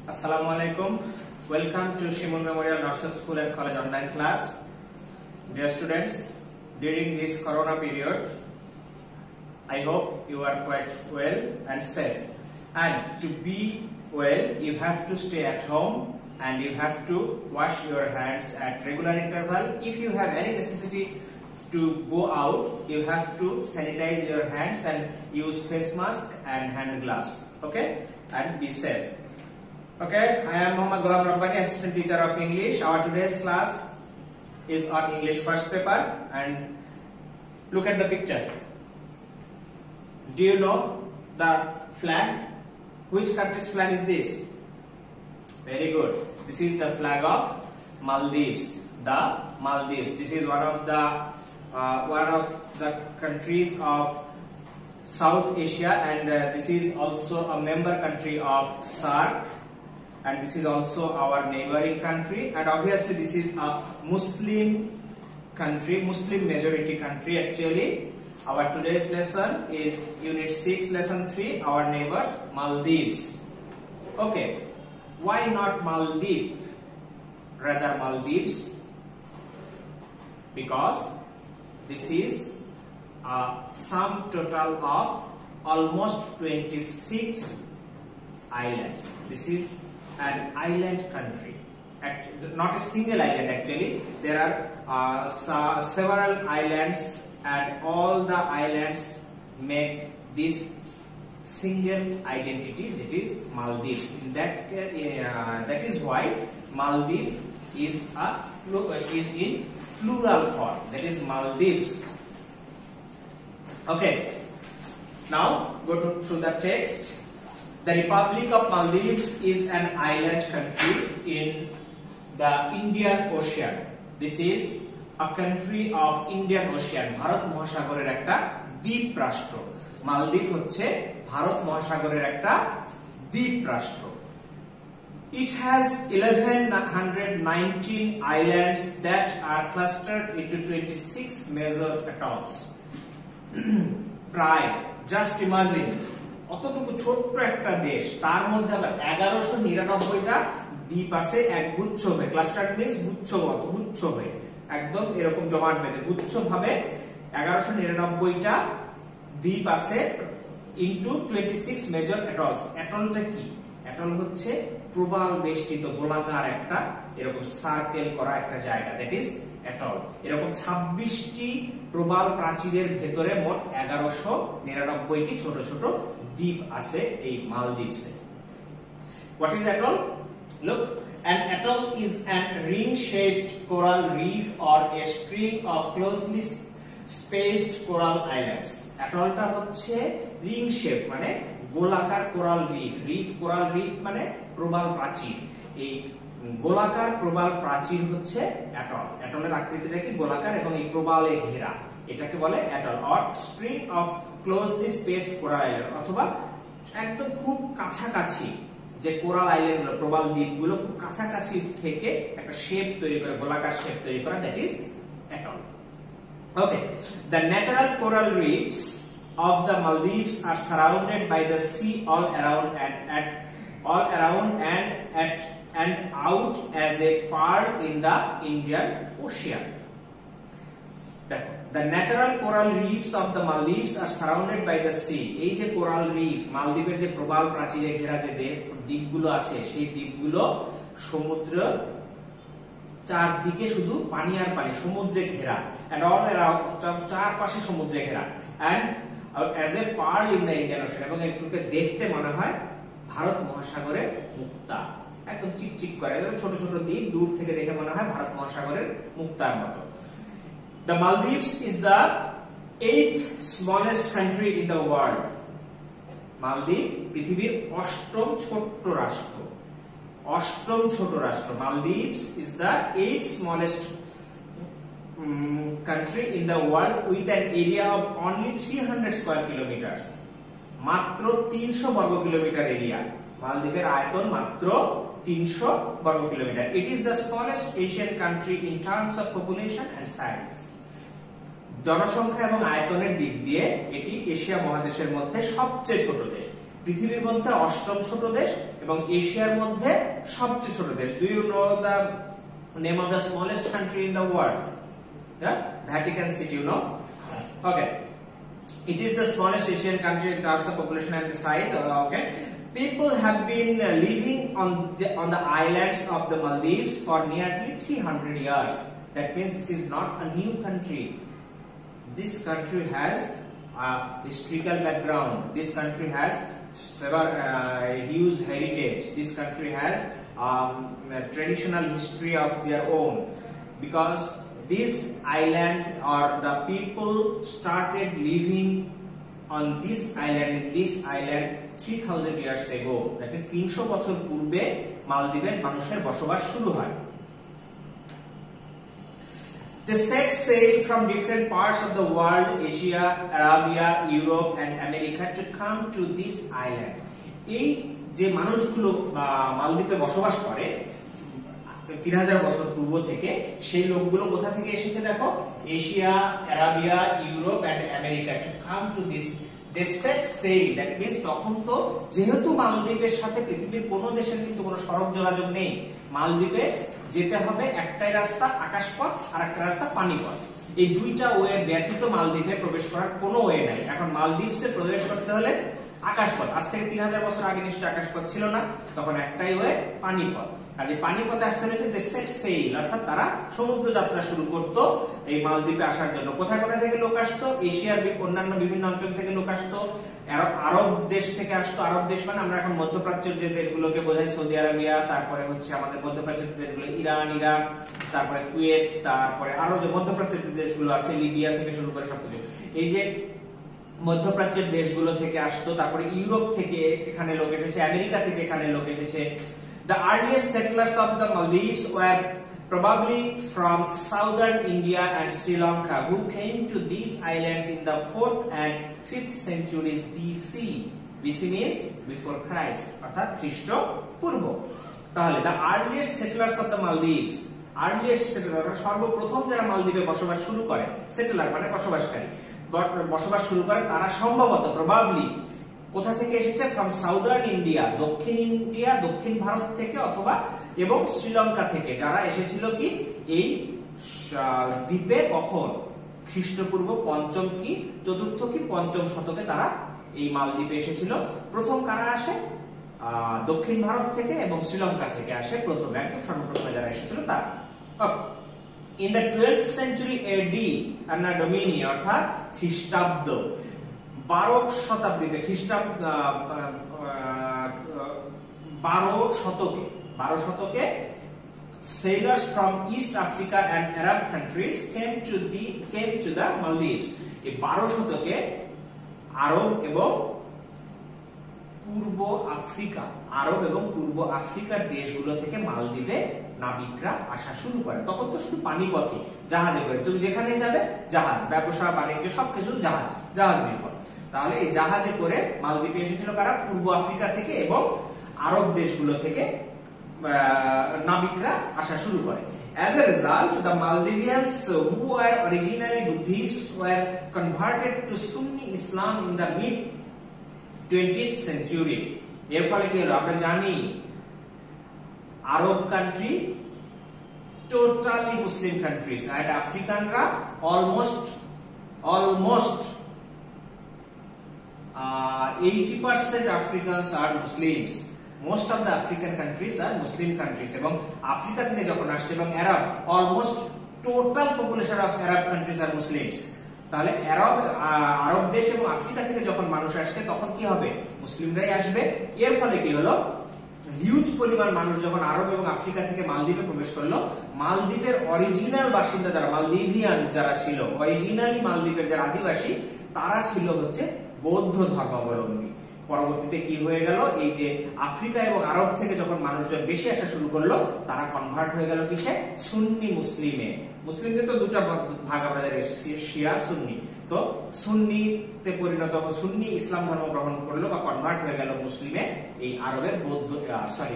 Assalamu alaikum. Welcome to Shimon Memorial Nursing School and College online class. Dear students, during this corona period, I hope you are quite well and safe. And to be well, you have to stay at home and you have to wash your hands at regular interval. If you have any necessity to go out, you have to sanitize your hands and use face mask and hand gloves. Okay? And be safe. Okay, I am Muhammad Ghulam Rabbani, assistant teacher of English. Our today's class is on English first paper, and look at the picture. Do you know the flag? Which country's flag is this? Very good. This is the flag of Maldives. The Maldives. This is one of the countries of South Asia, and this is also a member country of SAARC. And this is also our neighboring country, and obviously this is a Muslim country, Muslim majority country. Actually, our today's lesson is Unit 6, Lesson 3, our neighbors, Maldives. Okay, why not Maldives, rather Maldives? Because this is a sum total of almost 26 islands. This is an island country, not a single island. Actually, there are several islands, and all the islands make this single identity, that is Maldives. That is why Maldives is in plural form, that is Maldives. Okay, now go through the text. The Republic of Maldives is an island country in the Indian Ocean. This is a country of Indian Ocean. Bharat মহাসাগরের একটা দ্বীপ রাষ্ট্র। মালদ্বীপ হচ্ছে ভারত মহাসাগরের একটা দ্বীপ রাষ্ট্র। It has 1119 islands that are clustered into 26 major atolls. প্রায়, just imagine, অতটুকু ছোট্ট একটা দেশ, তার মধ্যে আবার 1199টা দ্বীপ আছে এক গুচ্ছ হয়ে। ক্লাস্টার মিন্স গুচ্ছ হয়ে, একদম এরকম জমাট বেঁধে গুচ্ছ ভাবে 1199টা দ্বীপ আছে ইনটু 26 মেজর অ্যাটলস। অ্যাটলটা কি? অ্যাটল হচ্ছে প্রবাল বেষ্টিত গোলাকার একটা এরকম সার্কেল করা একটা জায়গা, দ্যাট ইজ অ্যাটল। এরকম 26টি প্রবাল প্রাচীরের ভেতরে মোট 1199টি ছোট ছোট দ্বীপ আছে এই মালদ্বীপসে। What is atoll? Look, an atoll is a ring-shaped coral reef or a string of closely spaced coral islands. Atollটা হচ্ছে ring shape মানে গোলাকার কোরাল রিফ। কোরাল রিফ মানে প্রবাল প্রাচীর। এই গোলাকার প্রবাল প্রাচীর হচ্ছে অ্যাটল। অ্যাটলের আকৃতিটা কি গোলাকার এবং এই প্রবালে ঘেরা, এটাকে বলে atoll. Or string of closely spaced coral island, অথবা একদম খুব কাছাকাছি যে কোরাল আইল্যান্ড গুলো, প্রবাল দ্বীপগুলো খুব কাছাকাছি থেকে একটা শেপ তৈরি করে, গোলাকার শেপ তৈরি করা, that is atoll. Okay, the natural coral reefs of the Maldives are surrounded by the sea all around and out as a part in the Indian Ocean. The natural coral reefs of the Maldives are surrounded by the sea. এই যে coral reef, মালদ্বীপের যে প্রবাল প্রাচীরে ঘেরা যে দ্বীপগুলো আছে, সেই দ্বীপগুলো সমুদ্র চারদিকে শুধু পানি আর পানি, সমুদ্রে ঘেরা, and all around, চারপাশে সমুদ্রে ঘেরা, and as a pearl in the Indian Ocean, এবং একটুকে দেখতে মনে হয় ভারত মহাসাগরের মুক্তা, একদম চিকচিক করে, ছোট ছোট দ্বীপ, দূর থেকে দেখে মনে হয় ভারত মহাসাগরের মুক্তার মতো। The Maldives is the 8th smallest country in the world. মালদ্বীপ পৃথিবীর অষ্টম ছোট রাষ্ট্র। Maldives is the 8th smallest country in the world with an area of only 300 square kilometers. মাত্র 300 বর্গ কিলোমিটার এরিয়া। মালদ্বীপের আয়তন মাত্র 300 বর্গ kilometre. It is the smallest Asian country in terms of population and size. জনসংখ্যা এবং আয়তনের দিক দিয়ে এটি এশিয়া মহাদেশের মধ্যে সবচেয়ে ছোট দেশ। পৃথিবীর মধ্যে 8ম ছোট দেশ এবং এশিয়ার মধ্যে সবচেয়ে ছোট দেশ। Do you know the name of the smallest country in the world? Vatican City, you know? Okay. It is the smallest Asian country in terms of population and size. Okay. People have been living on the islands of the Maldives for nearly 300 years. That means this is not a new country. This country has a historical background. This country has several huge heritage. This country has a traditional history of their own, because this island or the people started living on this island, in this island 3000 years ago. That is 300 বছর পূর্বে মালদ্বীপে মানুষের বসবাস শুরু হয়। They set sail from different parts of the world, Asia, Arabia, Europe and America to come to this island. এই যে মানুষগুলো মালদ্বীপে বসবাস করে 3000 বছর পূর্ব থেকে, সেই লোকগুলো কোথা থেকে এসেছে দেখো? Asia, Arabia, Europe and America. To come to this they set sail. That means তখন তো যেহেতু মালদ্বীপের সাথে পৃথিবীর কোনো দেশের কিন্তু কোনো সড়ক যোগাযোগ নেই, মালদ্বীপে যেতে হবে একটাই রাস্তা আকাশপথ আর একটা রাস্তা পানিপথ। এই দুইটা ওয়ে ব্যতীত মালদ্বীপে প্রবেশ করার কোনো ওয়ে নাই। এখন মালদ্বীপসে প্রবেশ করতে হলে আকাশপথ। আজ থেকে 3000 বছর আগে নিশ্চয়ই আকাশপথ ছিল না, তখন একটাই ওয়ে পানিপথ। আর এই পানিপথে আসতে হয়েছে দে সেট সেল, অর্থাৎ তারা সমুদ্র যাত্রা শুরু করতো এই মালদ্বীপে আসার জন্য। কোথায় কোথায় থেকে লোক আসতো? এশিয়ার অন্যান্য বিভিন্ন অঞ্চল থেকে লোক আসতো, আরব দেশ থেকে আসতো। আরব দেশ মানে আমরা এখন মধ্যপ্রাচ্যের যে দেশগুলোকে বোঝাই, সৌদি আরবিয়া, তারপরে হচ্ছে আমাদের মধ্যপ্রাচ্যের দেশগুলো ইরান, ইরাক, তারপরে কুয়েত, তারপরে আরো যে মধ্যপ্রাচ্যের দেশগুলো আছে লিবিয়া থেকে শুরু করে সবকিছু, এই যে মধ্যপ্রাচ্যের দেশগুলো থেকে আসতো। তারপরে ইউরোপ থেকে এখানে লোক এসেছে, আমেরিকা থেকে এখানে লোক এসেছে। The earliest settlers of the Maldives were probably from southern India and Sri Lanka, who came to these islands in the 4th and 5th centuries BC. BC means before Christ, অর্থাৎ খ্রিস্টপূর্ব। তাহলে the earliest settlers of the Maldives, earliest settlers সর্বপ্রথম যারা মালদ্বীপে বসবাস শুরু করে, settler মানে বসবাসকারী, বসবাস শুরু করে তারা সম্ভবত প্রবাবলি কোথা থেকে এসেছে? ফ্রম সাউদার্ন ইন্ডিয়া, দক্ষিণ ভারত থেকে, অথবা এবং শ্রীলঙ্কা থেকে। যারা এসেছিল কি এই দ্বীপে কখন? খ্রিস্টপূর্ব 5ম কি 4র্থ কি 5ম শতকে তারা এই মালদ্বীপে এসেছিল। প্রথম কারা আসে? দক্ষিণ ভারত থেকে এবং শ্রীলঙ্কা থেকে আসে প্রথম, একদম সর্বপ্রথমে যারা এসেছিল তারা। In the 12th century AD আন্না ডোমিনি, অর্থাৎ খ্রিস্টাব্দ 12 শতাব্দীতে, খ্রিস্টাব্দ 12 শতকে sailors from East Africa and Arab countries came to the Maldives. এই 12 শতকে আরব এবং পূর্ব আফ্রিকার দেশগুলো থেকে মালদ্বীপে নাবিকরা আসা শুরু করে। তখন তো শুধু পানিপথে জাহাজে করে, তুমি যেখানে যাবে জাহাজ, ব্যবসা বাণিজ্য সবকিছু জাহাজ নির্ভর। তাহলে এই জাহাজে করে মালদ্বীপে এসেছিল কারা? পূর্ব আফ্রিকা থেকে এবং আরব দেশগুলো থেকে নাবিকরা আসা শুরু করে। As a result, the Maldivians who were originally Buddhists were converted to Sunni Islam in the mid-20th century. এর ফলে কি হলো? আমরা জানি Arab country totally Muslim countries, and আফ্রিকানরা almost 80% Africans are Muslims. Most of the African countries are Muslim countries. এবং Africa থেকে যখন আসছে এবং Arab, almost total population of Arab countries আর মুসলিমস। তাহলে আরব দেশ এবং আফ্রিকা থেকে যখন মানুষ আসছে তখন কি হবে? মুসলিমরাই আসবে। এর ফলে কি হলো? হিউজ পরিমাণ মানুষ যখন আরব এবং আফ্রিকা থেকে মালদ্বীপে প্রবেশ করলো, মালদ্বীপের অরিজিনাল বাসিন্দা যারা মালদ্বীভিয়ান যারা ছিল, অরিজিনালি মালদ্বীপের যারা আদিবাসী, তারা ছিল হচ্ছে বৌদ্ধ ধর্মাবলম্বী। পরবর্তীতে কি হয়ে গেল? এই যে আফ্রিকা এবং আরব থেকে যখন মানুষজন বেশি আসা শুরু করলো, তারা কনভার্ট হয়ে গেল কিসে? সুন্নি মুসলিমে। মুসলিমদের তো দুটা ভাগ আমরা জানি, শিয়া সুন্নি। তো সুন্নিতে পরিণত, সুন্নি ইসলাম ধর্ম গ্রহণ করলো বা কনভার্ট হয়ে গেল মুসলিমে এই আরবের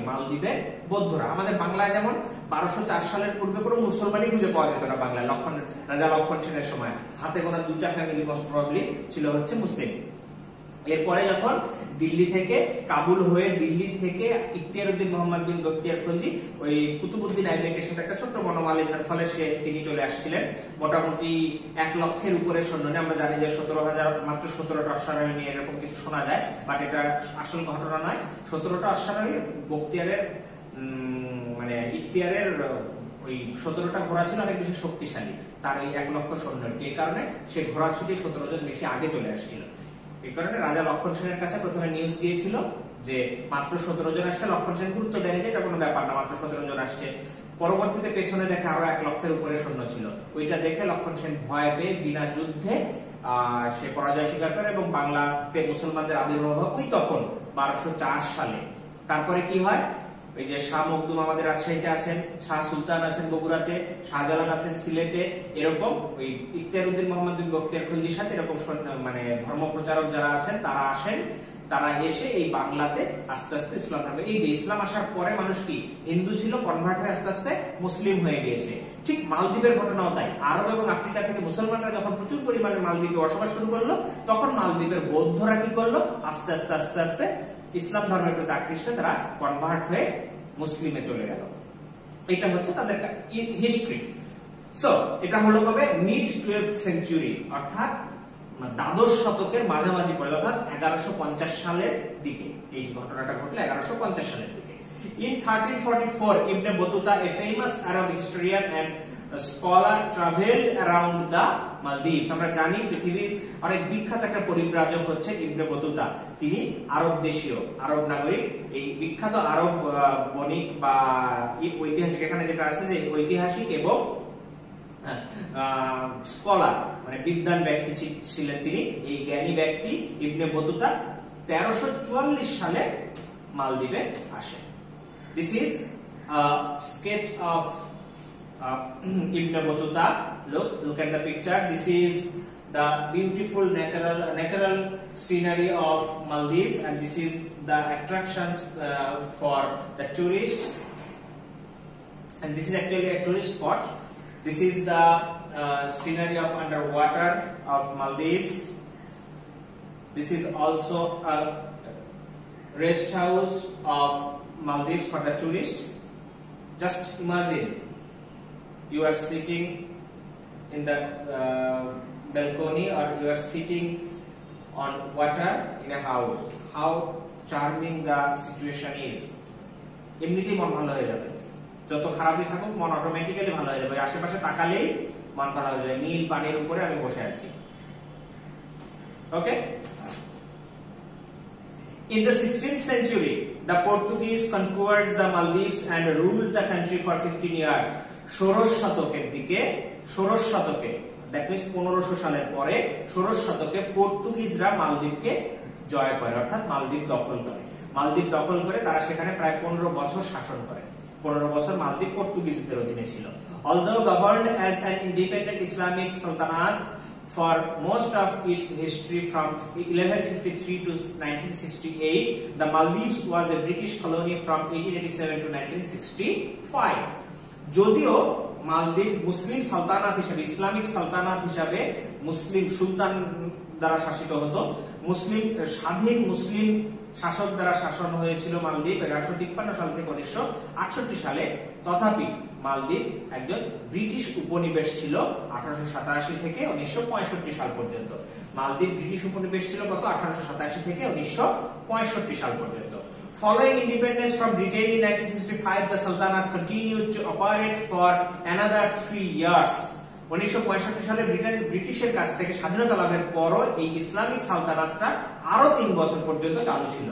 মালদ্বীপের বৌদ্ধরা। আমাদের বাংলায় যেমন 1204 সালের পূর্বে কোনো মুসলমানই খুঁজে পাওয়া যেত না বাংলায়। রাজা লক্ষণ সেনের সময় হাতে গোনা 2টা ফ্যামিলি মোস্ট প্রবাবলি ছিল হচ্ছে মুসলিম। এরপরে যখন দিল্লি থেকে কাবুল হয়ে দিল্লি থেকে ইখতিয়ার উদ্দিন মোহাম্মদ বিন বখতিয়ার খলজি ওই কুতুবউদ্দিন আইবেকের সাথে একটা ছোট্ট বনমালিন্যের ফলে তিনি চলে আসছিলেন। মোটামুটি 1 লক্ষের উপরে সৈন্য নিয়ে। আমরা জানি যে 17,000 মাত্র 17টা অশ্বারোহী নিয়ে এরকম কিছু শোনা যায়, বাট এটা আসল ঘটনা নয়। 17টা অশ্বারোহী বখতিয়ারের মানে ইখতিয়ারের ওই 17টা ঘোড়া ছিল অনেক বেশি শক্তিশালী তার ওই 1 লক্ষ সৈন্য। এই কারণে সে ঘোড়া ছুটি 17 জন বেশি আগে চলে আসছিল। এই কারণে রাজা লক্ষণ সেনের কাছে প্রথমে নিউজ গিয়েছিল যে মাত্র 17 জন আসছে। লক্ষণ সেন গুরুত্ব দেয়নি যে এটা কোনো ব্যাপার না, মাত্র 17 জন আসছে। পরবর্তীতে পেছনে দেখে আরো 1 লক্ষের উপরে সৈন্য ছিল। ওইটা দেখে লক্ষণ সেন ভয় পেয়ে বিনা যুদ্ধে সে পরাজয় স্বীকার করে এবং বাংলাতে মুসলমানদের আবির্ভাব হয় ওই তখন 1204 সালে। তারপরে কি হয়, ওই যে শাহ মখদুম আমাদের রাজশাহীতে আছেন, শাহ সুলতান আছেন বগুড়াতে, শাহজালাল আছেন সিলেটে, এরকম ওই ইখতিয়ার উদ্দিন মোহাম্মদ বিন বখতিয়ার খলজির সাথে এরকম মানে ধর্মপ্রচারক যারা আছেন তারা আসেন। তারা এসে এই বাংলাতে আস্তে আস্তে ইসলাম ধর্ম, এই যে ইসলাম আসার পরে মানুষ কি হিন্দু ছিল, কনভার্ট হয়ে আস্তে আস্তে মুসলিম হয়ে গিয়েছে। ঠিক মালদ্বীপের ঘটনাও তাই। আরব এবং আফ্রিকা থেকে মুসলমানরা যখন প্রচুর পরিমাণে মালদ্বীপে বসবাস শুরু করলো, তখন মালদ্বীপের বৌদ্ধরা কি করলো, আস্তে আস্তে আস্তে আস্তে ইসলাম ধর্মের প্রতি আকৃষ্ট তারা কনভার্ট হয়ে মুসলিমে চলে গেল। এটা হচ্ছে তাদের হিস্ট্রি। সো এটা হলো কবে, মিড 12th সেঞ্চুরি, অর্থাৎ দ্বাদশ শতকের মাঝামাঝি পড়ে, অর্থাৎ 1150 সালের দিকে এই ঘটনাটা ঘটলো। 1150 সালের দিকে। In 1344, Ibn Battuta, a famous Arab historian and scholar, traveled around the Maldives. আমরা জানি পৃথিবীর অনেক বিখ্যাত একটা পরিব্রাজক হচ্ছে ইবনে বতুতা। তিনি আরব দেশীয়, আরব নাগরিক। এই বিখ্যাত আরব বণিক বা ঐতিহাসিক, এখানে যেটা আছে যে ঐতিহাসিক এবং স্কলার মানে বিদ্বান ব্যক্তি ছিলেন তিনি। এই জ্ঞানী ব্যক্তি ইবনে বতুতা 1344 সালে মালদ্বীপে আসেন। This is a sketch of Ibn Battuta. Look at the picture. This is the beautiful natural scenery of Maldives, and this is the attractions for the tourists. And this is actually a tourist spot. This is the scenery of underwater of Maldives. This is also a rest house of Maldives for the tourists. Just imagine you are sitting in the balcony, or you are sitting on water in a house. How charming the situation is. এমনিতেই মন ভালো হয়ে যাবে, যত খারাপই থাকুক মন automatically ভালো হয়ে যাবে। আশেপাশে তাকালেই মন ভালো হয়ে যাবে, নীল পানির উপরে আমি বসে আছি। ওকে। In the 16th century, the Portuguese conquered the Maldives and ruled the country for 15 years. ষোড়শ শতকের দিকে, ষোড়শ শতকে, দ্যাট মিন্স 1500 সালের পরে ষোড়শ শতকে পর্তুগিজরা মালদ্বীপকে জয় করে, অর্থাৎ মালদ্বীপ দখল করে। মালদ্বীপ দখল করে তারা সেখানে প্রায় 15 বছর শাসন করে। 15 বছর মালদ্বীপ পর্তুগিজদের অধীনে ছিল। Although governed as an independent Islamic sultanate for most of its history from 1153 to 1968, the Maldives was a British colony from 1887 to 1965. যদিও মালদ্বীপ মুসলিম সালতানাত হিসেবে, ইসলামিক সালতানাত হিসেবে মুসলিম সুলতান দ্বারা শাসিত হতো, মুসলিম স্বাধীন মুসলিম শাসক দ্বারা শাসন হয়েছিল মালদ্বীপ 1153 সাল থেকে 1968 সালে, তথাপি মালদ্বীপ একজন ব্রিটিশ উপনিবেশ ছিল 1887 থেকে 1965 সাল পর্যন্ত। মালদ্বীপ ব্রিটিশ উপনিবেশ ছিল কত, 1887 থেকে 1965 সাল পর্যন্ত। Following independence from Britain in 1965, the Sultanate continued to operate for another 3 years. 1965 সালে ব্রিটিশের কাছ থেকে স্বাধীনতা লাভের পরও এই ইসলামিক সালতানাতটা আরো 3 বছর পর্যন্ত চালু ছিল।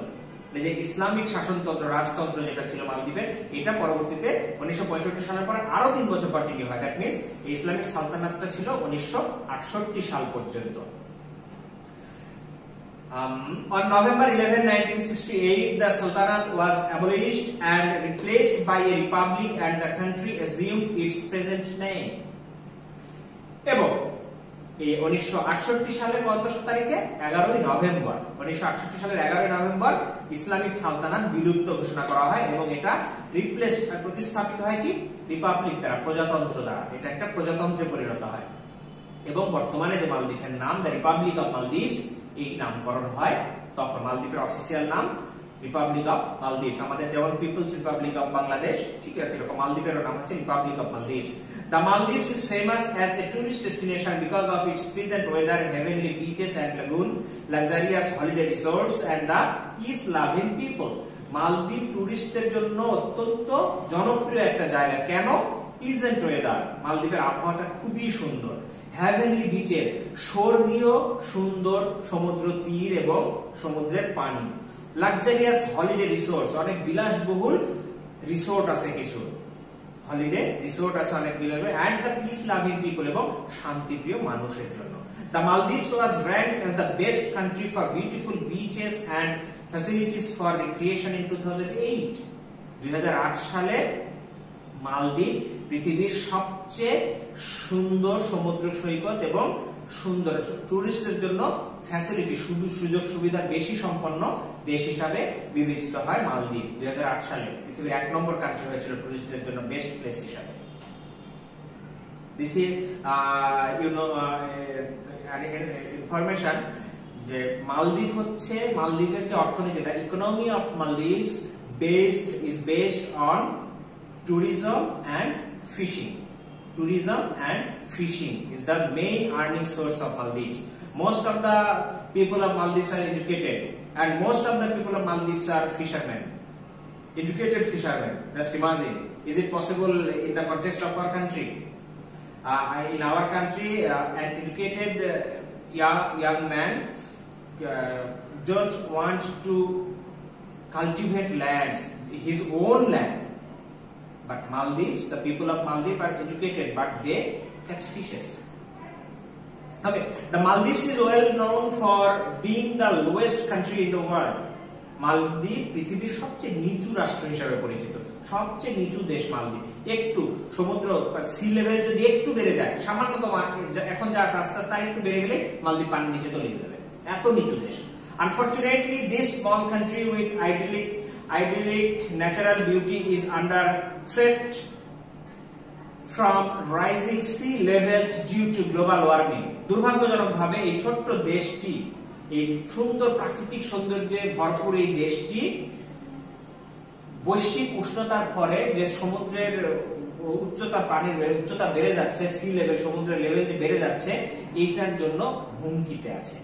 এই যে ইসলামিক শাসনতন্ত্র, রাজতন্ত্র যেটা ছিল মালদ্বীপের, এটা পরবর্তীতে 1965 সালের পরে আরো 3 বছর কন্টিনিউ হয়। দ্যাট মিন্স এই ইসলামিক সালতানাতটা ছিল 1968 সাল পর্যন্ত। On November 11, 1968, the Sultanate was abolished and replaced by a republic, and the country assumed its present name. এবং এই 1968 সালের কত তারিখে, 11 নভেম্বর, 1968 সালের 11 নভেম্বর ইসলামিক সালতানাত বিলুপ্ত ঘোষণা করা হয় এবং এটা প্রতিস্থাপিত হয় কি, রিপাবলিক দ্বারা, প্রজাতন্ত্র দ্বারা। এটা একটা প্রজাতন্ত্রে পরিণত হয় এবং বর্তমানে যে মালদ্বীপের নাম দ্য রিপাবলিক অফ মালদ্বীপস, এই নামকরণ হয় তখন মালদ্বীপের অফিসিয়াল নাম রিপাবলিক অফ মালদ্বীপস। আমাদের যেমন পিপলস রিপাবলিক অফ বাংলাদেশ, ঠিক আছে, এরকম মালদ্বীপের নাম হচ্ছে Republic of Maldives. The Maldives is famous as a tourist destination because of its pleasant weather, heavenly beaches and lagoon, luxurious holiday resorts and the peace-loving people. মালদ্বীপ টুরিস্টদের জন্য অত্যন্ত জনপ্রিয় একটা জায়গা। কেন? প্লিজেন্ট ওয়েদার, মালদ্বীপের আবহাওয়াটা খুবই সুন্দর। হেভেনলি বিচের, স্বর্গীয় সুন্দর সমুদ্র তীর এবং সমুদ্রের পানি। লাক্সারিয়াস হলিডে রিসোর্টস, অনেক বিলাসবহুল রিসোর্ট আছে কিছু, হলিডে রিসোর্ট আছে অনেক বিলাসবহুল, and the peace loving people, এবং শান্তিপ্রিয় মানুষের জন্য। The Maldives was ranked as the best country for beautiful beaches and facilities for recreation in 2008. 2008 সালে মালদ্বীপ পৃথিবীর সবচেয়ে সুন্দর সমুদ্র সৈকত এবং সুন্দর টুরিস্টদের জন্য ফ্যাসিলিটি, সুযোগ সুবিধা বেশি সম্পন্ন দেশ হিসাবে বিবেচিত হয় মালদ্বীপ। 2008 সালে পৃথিবীর 1 নম্বর কান্ট্রি হয়েছিল টুরিস্টদের জন্য বেস্ট প্লেস হিসাবে। দিস ইজ ইনফরমেশন যে মালদ্বীপ হচ্ছে, মালদ্বীপের যে অর্থনীতিটা, economy of Maldives is based on tourism and fishing. Tourism and fishing is the main earning source of Maldives. Most of the people of Maldives are educated, and most of the people of Maldives are fishermen, educated fishermen. Just imagine, is it possible in the context of our country? In our country, an educated young man don't want to cultivate lands, his own land. But Maldives, the people of Maldives are educated, but they catch fishes. Okay, the Maldives is well known for being the lowest country in the world. মালদ্বীপ পৃথিবীর সবচেয়ে নিচু রাষ্ট্র হিসেবে পরিচিত, সবচেয়ে নিচু দেশ মালদ্বীপ। একটু সমুদ্র সি লেভেল যদি একটু বেড়ে যায়, সামান্যতম এখন যা আছে আস্তে আস্তে একটু বেড়ে গেলে মালদ্বীপ পানির নিচে তলিয়ে যাবে, এত নিচু দেশ। Unfortunately, this small country with idyllic natural beauty is under threat from rising sea levels due to global warming. দুর্ভাগ্যজনকভাবে এই ছোট্ট দেশটি, এই সুন্দর প্রাকৃতিক সৌন্দর্যে ভরপুর এই দেশটি বৈশ্বিক উষ্ণতার ফলে যে সমুদ্রের উচ্চতা, পানির উচ্চতা বেড়ে যাচ্ছে, সি লেভেল, সমুদ্রের লেভেল যে বেড়ে যাচ্ছে, এইটার জন্য হুমকিতে আছে।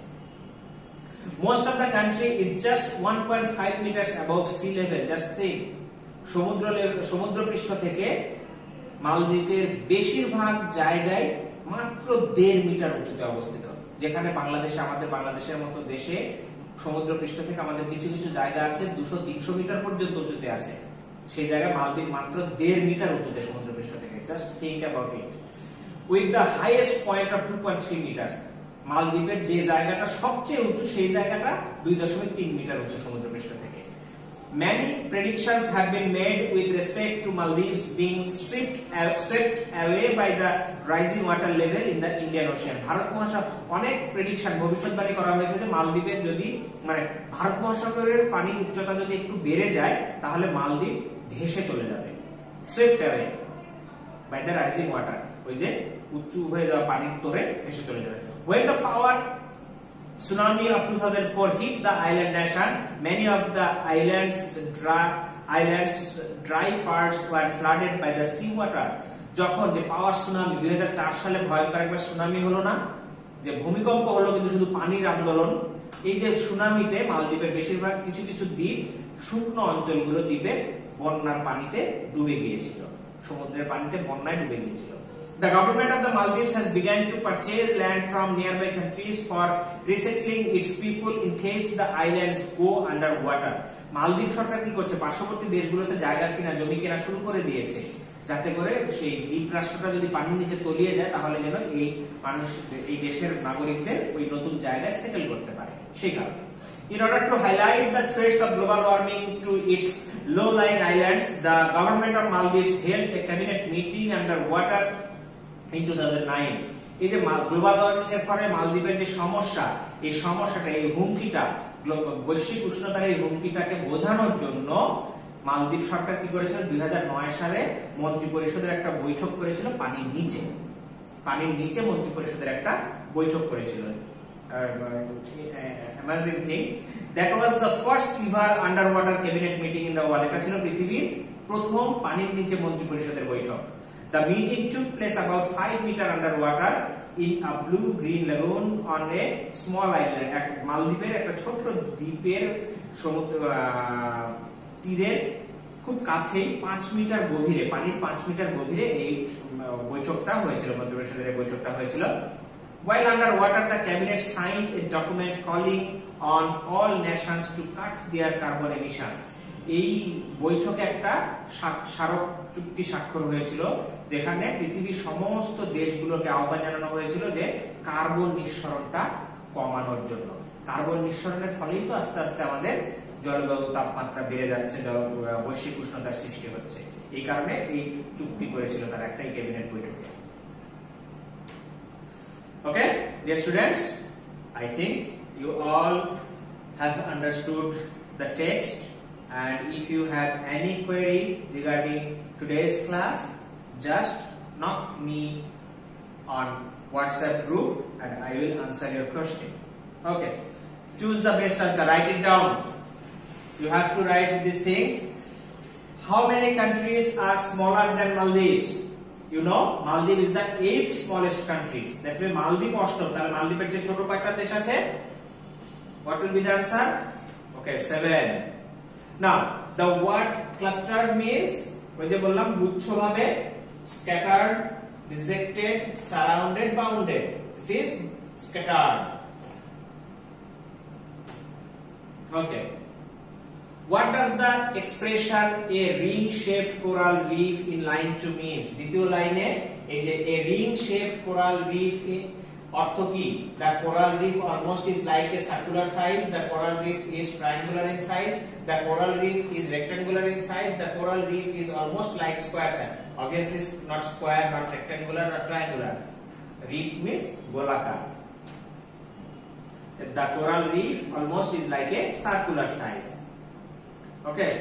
Most of the country is just 1.5 meters above sea level. Just think, সমুদ্র পৃষ্ঠ থেকে মালদ্বীপের বেশিরভাগ জায়গায় মাত্র 1.5 মিটার উঁচুতে অবস্থিত। যেখানে বাংলাদেশে, আমাদের বাংলাদেশের মতো দেশে সমুদ্র পৃষ্ঠ থেকে আমাদের কিছু কিছু জায়গা আছে 200-300 মিটার পর্যন্ত উঁচুতে আছে, সেই জায়গায় মালদ্বীপ মাত্র 1.5 মিটার উঁচুতে সমুদ্র পৃষ্ঠ থেকে। Just think about it. With the highest point of 2.3 metre, মালদ্বীপের যে জায়গাটা সবচেয়ে উঁচু সেই জায়গাটা 2.3 মিটার উঁচু সমুদ্রপৃষ্ঠ থেকে। Many predictions have been made with respect to Maldives being swept away by the rising water level in the Indian Ocean. Bharat মহাসাগর, অনেক প্রেডিকশন, ভবিষ্যৎবাণী করা হয়েছে যে মালদ্বীপের যদি, মানে ভারত মহাসাগরের পানির উচ্চতা যদি একটু বেড়ে যায় তাহলে মালদ্বীপ ভেসে চলে যাবে, swept away by the rising water, ওই যে উঁচু হয়ে যাওয়া পানির তোরে ভেসে চলে যাবে। When the power tsunami of 2004 hit the island nation, many of the islands dry parts were flooded by the sea water. যখন যে পাওয়ার সুনামি 2004 সালে ভয়ঙ্কর একবার সুনামি হলো না, যে ভূমিকম্প হলো কিন্তু শুধু পানির আন্দোলন, এই যে সুনামিতে মালদ্বীপের বেশিরভাগ কিছু কিছু দ্বীপ, শুকনো অঞ্চলগুলো দ্বীপে বন্যার পানিতে ডুবে গিয়েছিল, সমুদ্রের পানিতে বন্যায় ডুবে গিয়েছিল। The government of the Maldives has begun to purchase land from nearby countries for resettling its people in case the islands go under water. মালদ্বীপ সরকার কি করছে, পার্শ্ববর্তী দেশগুলোতে জায়গা কিনা, জমি কেনা শুরু করে দিয়েছে, যাতে করে সেই দ্বীপ রাষ্ট্রটা যদি পানির নিচে তলিয়ে যায় তাহলে যেন এই মানুষ, এই দেশের নাগরিকদের ওই নতুন জায়গায় সেটেল করতে পারে। সেই কারণে in order to highlight the threats of global warming to its low-lying islands, the government of Maldives held a cabinet meeting under water in 2009. এই যে গ্লোবাল ওয়ার্মিং এর ফলে মালদ্বীপের যে সমস্যা, এই সমস্যাটা, এই হুমকিটা, বৈশ্বিক উষ্ণতার এই হুমকিটাকে বোঝানোর জন্য মালদ্বীপ সরকার কি করেছিল, 2009 সালে মন্ত্রী পরিষদের একটা বৈঠক করেছিল পানির নিচে মন্ত্রী পরিষদের একটা বৈঠক করেছিল। Amazing thing That was the first ever underwater cabinet meeting in the world. এটা ছিল পৃথিবীর প্রথম পানির নিচে মন্ত্রী পরিষদের বৈঠক। The meeting took place about 5 meters underwater in a blue-green lagoon on a small island. মালদ্বীপের একটা ছোট দ্বীপের সমুদ্র তীরের খুব কাছেই 5 মিটার গভীরে, পানির 5 মিটার গভীরে এই বৈঠকটা হয়েছিল, মন্ত্রী পরিষদের বৈঠকটা হয়েছিল। While underwater, the cabinet signed a document calling on all nations to cut their carbon emissions. এই বৈঠকে একটা স্মারক চুক্তি স্বাক্ষর হয়েছিল, যেখানে পৃথিবীর সমস্ত দেশগুলোকে আহ্বান জানানো হয়েছিল যে কার্বন নিঃসরণটা কমানোর জন্য। কার্বন নিঃসরণের ফলেই তো আস্তে আস্তে আমাদের জলবায়ু তাপমাত্রা বেড়ে যাচ্ছে, বৈশ্বিক উষ্ণতার সৃষ্টি হচ্ছে। এই কারণে এই চুক্তি করেছিল তারা একটাই ক্যাবিনেট বৈঠকে। Okay, dear students, I think you all have understood the text, and if you have any query regarding today's class, just knock me on WhatsApp group and I will answer your question. Okay, choose the best answer, write it down. You have to write these things. How many countries are smaller than Maldives? You know, Maldives is the 8th smallest country. That means Maldives অষ্টম, তাহলে মালদ্বীপের যে ছোট কয়েকটা দেশ আছে, what will be the answer? Okay, 7. Now, the word cluster means, ওই যে বললাম গুচ্ছভাবে, scattered, dissected, surrounded, bounded. This is scattered. Okay. What does the expression a ring-shaped coral reef in line 2 means? দ্বিতীয় লাইনে এই যে a ring-shaped coral reef অর্থ কি? The coral reef almost is like a circular size. The coral reef is triangular in size. The coral reef is rectangular in size. The coral reef is almost like square size. Obviously, it's not square, not rectangular, not triangular. Reef means golakar. The coral reef almost is like a circular size. Okay,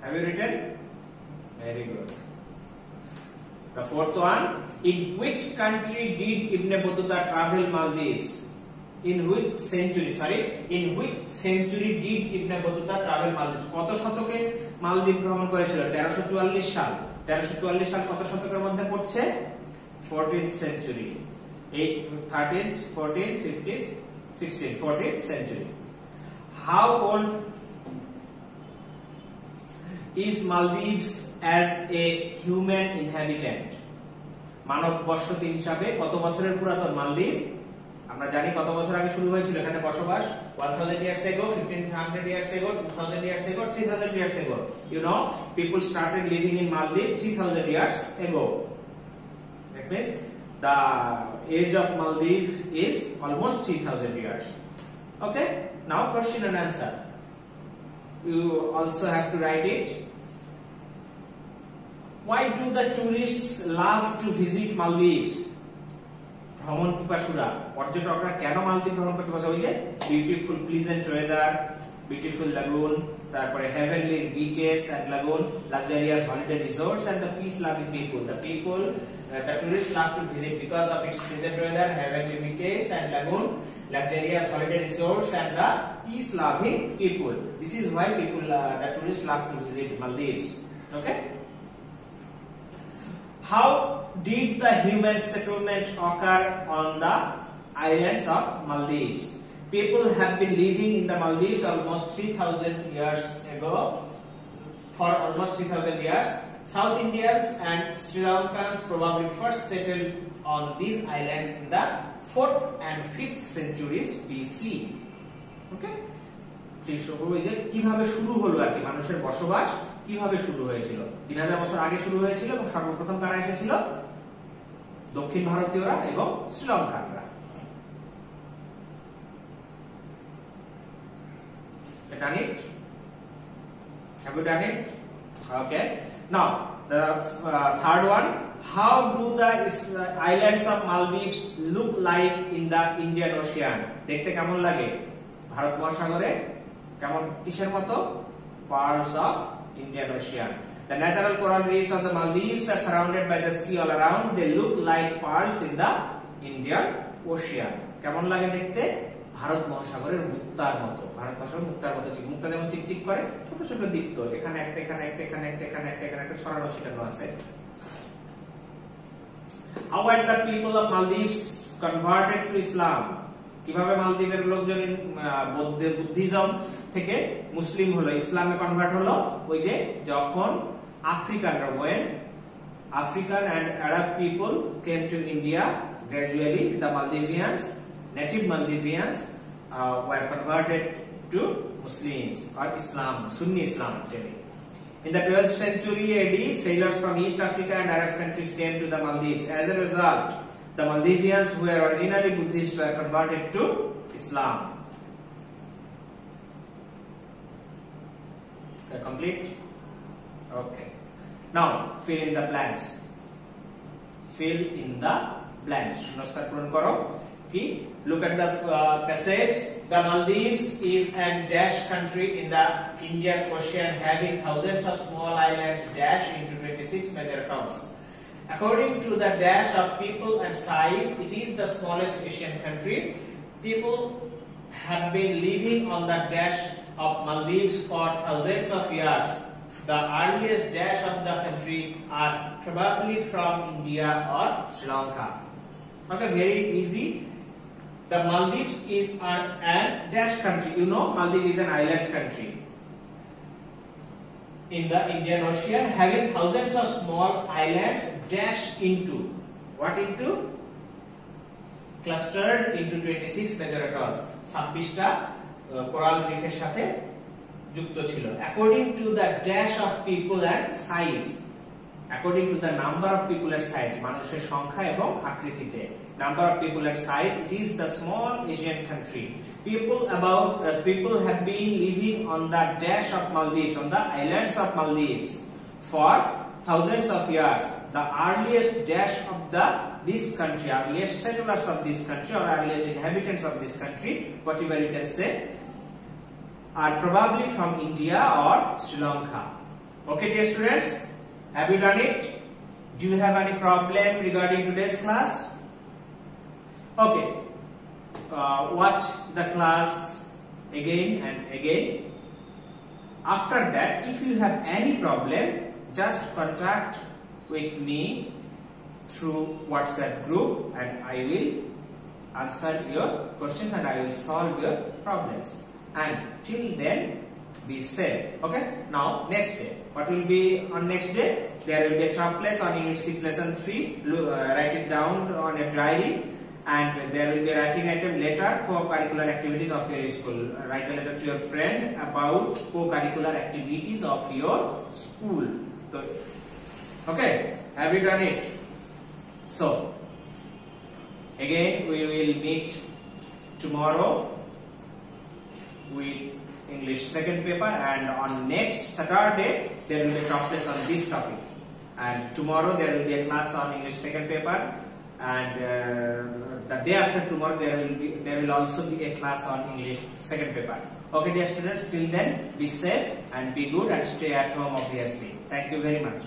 have you written? Very good. The fourth one, in which country did Ibn Battuta travel Maldives? In which century? Sorry, in which century did Ibn Battuta travel Maldives? কত শতকে মালদ্বীপ ভ্রমণ করেছিল? 1344 সাল। 1344 সাল কত শতকের মধ্যে পড়ছে? 14th century. 13th, 14th, 15th, 16th, 14th century. How old is Maldives as a human inhabitant? মানব বসতি হিসাবে কত বছরের পুরাতন মালদ্বীপ? আমরা জানি কত বছর আগে শুরু হয়েছিল এখানে বসবাস। 1000 years ago, 1500 years ago, 2000 years ago, 3000 years ago. You know, people started living in Maldives 3000 years ago. That means the age of Maldives is almost 3000 years. Okay, now question and answer. You also have to write it. Why do the tourists love to visit Maldives? ভ্রমণ পিপাসুরা, পর্যটকরা কেন মালদ্বীপ ভ্রমণ করতে পছন্দ? ওই যে beautiful pleasant weather, beautiful lagoon, তারপরে heavenly beaches and lagoon, luxurious holiday resorts and the peace loving people. The tourists love to visit because of its pleasant weather, heavenly beaches and lagoon, luxurious holiday resorts and the peace-loving people. This is why the tourists love to visit Maldives. Okay. How did the human settlement occur on the islands of Maldives? People have been living in the Maldives almost 3000 years ago. For almost 3000 years, South Indians and Sri Lankans probably first settled on these islands in the 4th and 5th centuries BC. Okay? কিভাবে শুরু হলো আর কি মানুষের বসবাস কিভাবে শুরু হয়েছিল? 3000 বছর আগে শুরু হয়েছিল এবং সর্বপ্রথম কারা এসেছিল? দক্ষিণ ভারতীয়রা এবং শ্রীলঙ্কানরা। Done it? Have you done it? Okay. Now the third one. How do the islands of Maldives look like in the Indian Ocean? দেখতে কেমন লাগে? ভারত মহাসাগরে কেমন কিসের মতো? Pearls of Indian Ocean. The natural coral reefs of the Maldives are surrounded by the sea all around. They look like pearls in the Indian Ocean. কেমন লাগে দেখতে? ভারত মহাসাগরের মুক্তার মতো, ভারত মহাসাগরের মুক্তার মতো, মুক্তা যেমন চিকচিক করে, ছোট ছোট দীপ্ত, এখানে একটা, এখানে একটা, এখানে একটা, এখানে একটা, এখানে একটা, ছড়ানো ছিটানো আছে। How had the people of Maldives converted to Islam? কিভাবে মালদ্বীপের লোকজন বুদ্ধিজম থেকে মুসলিম হলো, ইসলামে কনভার্ট হলো? ওই যে যখন আফ্রিকানরা, when African and Arab people came to India, gradually the Maldivians, native Maldivians were converted to Muslims or Islam, Sunni Islam actually. In the 12th century AD, sailors from East Africa and Arab countries came to the Maldives. As a result, the Maldivians who were originally Buddhist were converted to Islam. Complete? Okay. Now, fill in the blanks. Fill in the blanks. Shunastar puron koro. Look at the passage. The Maldives is a dash country in the Indian Ocean having thousands of small islands dash into 26 major towns. According to the dash of people and size, it is the smallest Asian country. People have been living on the dash of Maldives for thousands of years. The earliest dash of the country are probably from India or Sri Lanka. Okay, very easy. The Maldives is a dash country. You know, Maldives is an island country in the Indian Ocean, having thousands of small islands dash into, what into? Clustered into 26 major atolls. 26টা coral reef এর সাথে যুক্ত ছিল। According to the dash of people and size, according to the number of people and size, মানুষের সংখ্যা এবং আকৃতিতে, number of people and size, it is the small Asian country. People have been living on the dash of Maldives, on the islands of Maldives for thousands of years. The earliest dash of this country, earliest settlers of this country or earliest inhabitants of this country, whatever you can say, are probably from India or Sri Lanka. Okay, dear students, have you done it? Do you have any problem regarding today's class? Okay, watch the class again and again. After that, if you have any problem, just contact with me through WhatsApp group and I will answer your questions and I will solve your problems. And till then, be safe. Okay, now next day, what will be on next day? There will be a template on Unit 6 Lesson 3. Write it down on a diary, and there will be a writing item later, co-curricular activities of your school. Write a letter to your friend about co-curricular activities of your school. So, okay, have you done it? So again we will meet tomorrow with English second paper, and on next Saturday there will be a class on this topic, and tomorrow there will be a class on English second paper, and the day after tomorrow there will also be a class on English second paper. Okay, dear students, till then be safe and be good and stay at home obviously. Thank you very much.